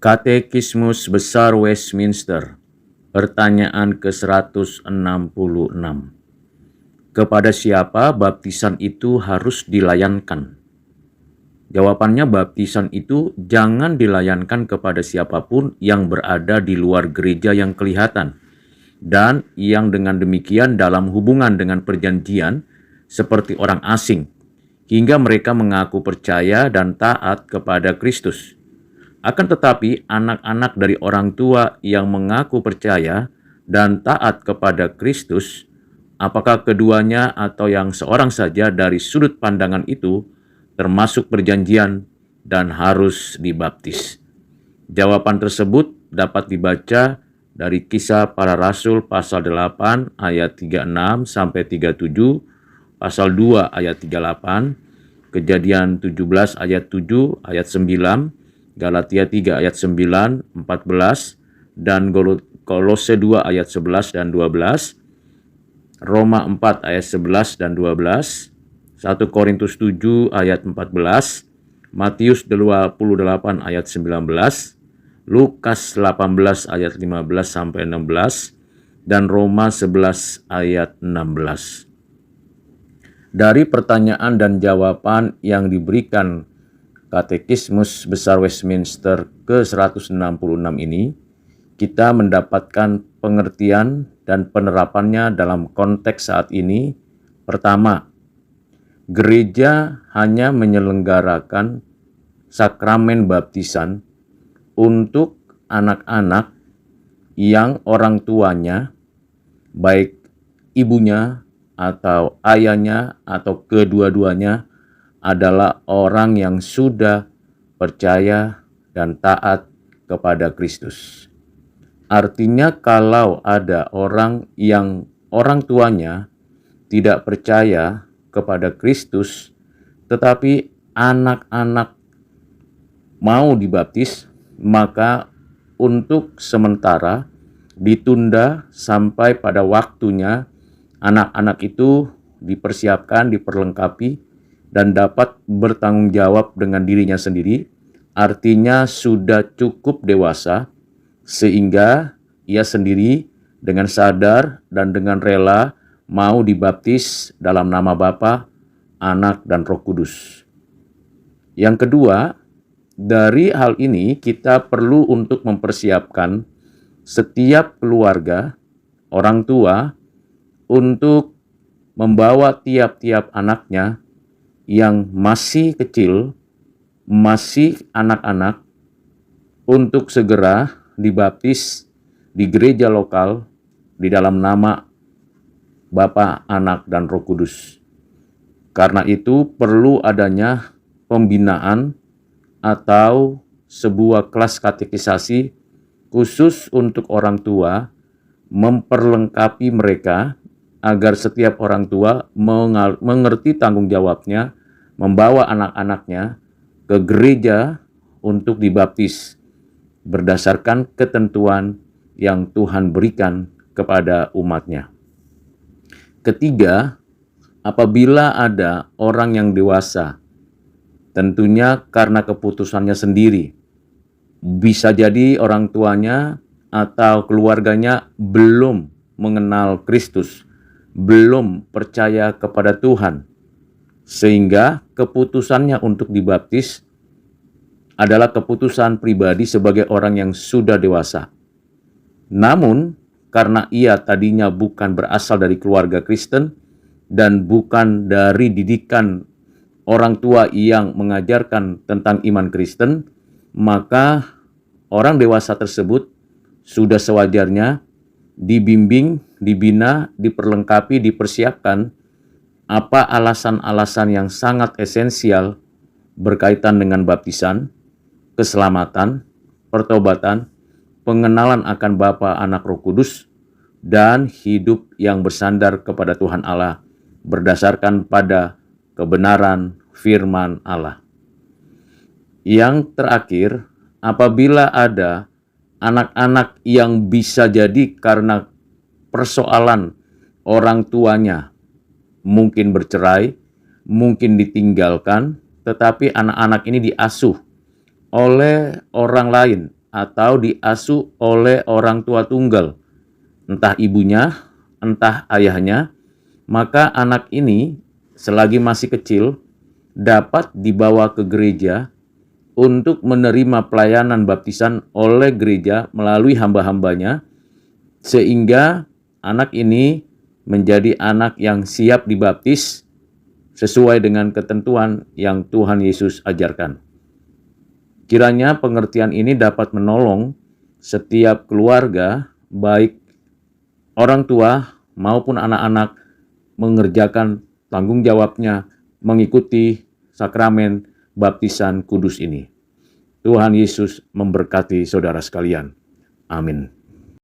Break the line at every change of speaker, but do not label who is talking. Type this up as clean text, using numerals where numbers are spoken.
Katekismus Besar Westminster, pertanyaan ke-166. Kepada siapa baptisan itu harus dilayankan? Jawabannya, baptisan itu jangan dilayankan kepada siapapun yang berada di luar gereja yang kelihatan, dan yang dengan demikian dalam hubungan dengan perjanjian seperti orang asing, hingga mereka mengaku percaya dan taat kepada Kristus. Akan tetapi, anak-anak dari orang tua yang mengaku percaya dan taat kepada Kristus, apakah keduanya atau yang seorang saja dari sudut pandangan itu, termasuk perjanjian dan harus dibaptis? Jawaban tersebut dapat dibaca dari Kisah Para Rasul pasal 8 ayat 36 sampai 37, pasal 2 ayat 38, Kejadian 17 ayat 7, ayat 9, Galatia 3 ayat 9, 14, dan Kolose 2 ayat 11 dan 12, Roma 4 ayat 11 dan 12, 1 Korintus 7 ayat 14, Matius 28 ayat 19, Lukas 18 ayat 15 sampai 16, dan Roma 11 ayat 16. Dari pertanyaan dan jawaban yang diberikan Katekismus Besar Westminster ke-166 ini, kita mendapatkan pengertian dan penerapannya dalam konteks saat ini. Pertama, gereja hanya menyelenggarakan sakramen baptisan untuk anak-anak yang orang tuanya, baik ibunya atau ayahnya atau kedua-duanya, adalah orang yang sudah percaya dan taat kepada Kristus. Artinya, kalau ada orang yang orang tuanya tidak percaya kepada Kristus, tetapi anak-anak mau dibaptis, maka untuk sementara ditunda sampai pada waktunya anak-anak itu dipersiapkan, diperlengkapi, dan dapat bertanggung jawab dengan dirinya sendiri, artinya sudah cukup dewasa, sehingga ia sendiri dengan sadar dan dengan rela mau dibaptis dalam nama Bapa, Anak, dan Roh Kudus. Yang kedua, dari hal ini kita perlu untuk mempersiapkan setiap keluarga, orang tua, untuk membawa tiap-tiap anaknya yang masih kecil, masih anak-anak, untuk segera dibaptis di gereja lokal di dalam nama Bapa, Anak, dan Roh Kudus. Karena itu perlu adanya pembinaan atau sebuah kelas katekisasi khusus untuk orang tua, memperlengkapi mereka agar setiap orang tua mengerti tanggung jawabnya membawa anak-anaknya ke gereja untuk dibaptis berdasarkan ketentuan yang Tuhan berikan kepada umatnya. Ketiga, apabila ada orang yang dewasa, tentunya karena keputusannya sendiri, bisa jadi orang tuanya atau keluarganya belum mengenal Kristus, belum percaya kepada Tuhan, sehingga keputusannya untuk dibaptis adalah keputusan pribadi sebagai orang yang sudah dewasa. Namun, karena ia tadinya bukan berasal dari keluarga Kristen dan bukan dari didikan orang tua yang mengajarkan tentang iman Kristen, maka orang dewasa tersebut sudah sewajarnya dibimbing, dibina, diperlengkapi, dipersiapkan apa alasan-alasan yang sangat esensial berkaitan dengan baptisan, keselamatan, pertobatan, pengenalan akan Bapa, Anak, Roh Kudus, dan hidup yang bersandar kepada Tuhan Allah berdasarkan pada kebenaran firman Allah. Yang terakhir, apabila ada anak-anak yang bisa jadi karena persoalan orang tuanya mungkin bercerai, mungkin ditinggalkan, tetapi anak-anak ini diasuh oleh orang lain atau diasuh oleh orang tua tunggal, entah ibunya, entah ayahnya, maka anak ini selagi masih kecil dapat dibawa ke gereja untuk menerima pelayanan baptisan oleh gereja melalui hamba-hambanya, sehingga anak ini menjadi anak yang siap dibaptis sesuai dengan ketentuan yang Tuhan Yesus ajarkan. Kiranya pengertian ini dapat menolong setiap keluarga, baik orang tua maupun anak-anak, mengerjakan tanggung jawabnya mengikuti sakramen baptisan kudus ini. Tuhan Yesus memberkati saudara sekalian. Amin.